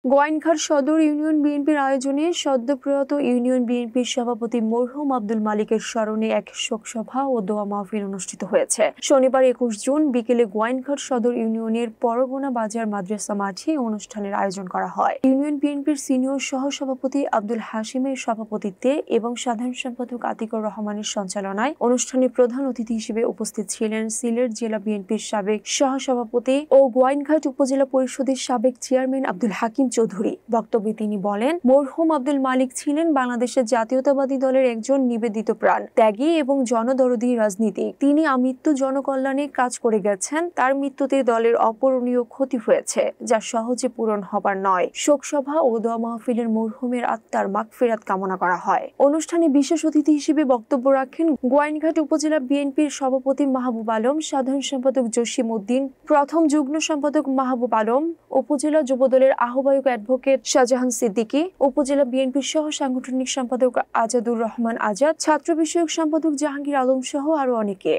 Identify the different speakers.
Speaker 1: গোয়াইনঘাট সদর ইউনিয়ন বিএনপির আয়োজনে সদ্যপ্রয়াত ইউনিয়ন বিএনপির সভাপতি মরহুম আব্দুল মালিকের স্মরণে এক শোকসভা ও দোয়া মাহফিল অনুষ্ঠিত হয়েছে। শনিবার 21 জুন বিকেলে গোয়াইনঘাট সদর ইউনিয়নের পরগনা বাজার মাদ্রাসা মাঠে অনুষ্ঠানের আয়োজন করা হয়। ইউনিয়ন বিএনপির সিনিয়র সহসভাপতি আব্দুল হাশিমের সভাপতিত্বে এবং সাধারণ সম্পাদক আতিকুর রহমানের সঞ্চালনায় অনুষ্ঠানে প্রধান অতিথি হিসেবে উপস্থিত ছিলেন সিলেট জেলা বিএনপির সাবেক সহসভাপতি ও গোয়াইনঘাট উপজেলা পরিষদের সাবেক চেয়ারম্যান আব্দুল হাকিম চৌধুরী। বক্তব্যে তিনি বলেন, মরহুম আব্দুল মালিক ছিলেন বাংলাদেশের জাতীয়তাবাদী দলের একজন নিবেদিত প্রাণ, ত্যাগী এবং জনদরদী রাজনীতিক। তিনি আমৃত্যু জনকল্যাণে কাজ করে গেছেন। তার মৃত্যুতে দলের অপূরণীয় ক্ষতি হয়েছে, যা সহজে পূরণ হবার নয়। শোকসভা ও দোয়া মাহফিলের মরহুমের আত্মার মাগফিরাত কামনা করা হয়। অনুষ্ঠানে বিশেষ অতিথি হিসেবে বক্তব্য রাখেন গোয়াইনঘাট উপজেলা বিএনপির সভাপতি মাহবুব আলম, সাধারণ সম্পাদক জসিম উদ্দিন, প্রথম যুগ্ম সম্পাদক মাহবুব আলম, উপজেলা যুবদলের আহ্বায়ক অ্যাডভোকেট শাহজাহান সিদ্দিকী, উপজেলা বিএনপির সহ সাংগঠনিক সম্পাদক আজাদুর রহমান আজাদ, ছাত্র বিষয়ক সম্পাদক জাহাঙ্গীর আলম সহ আরো অনেকে।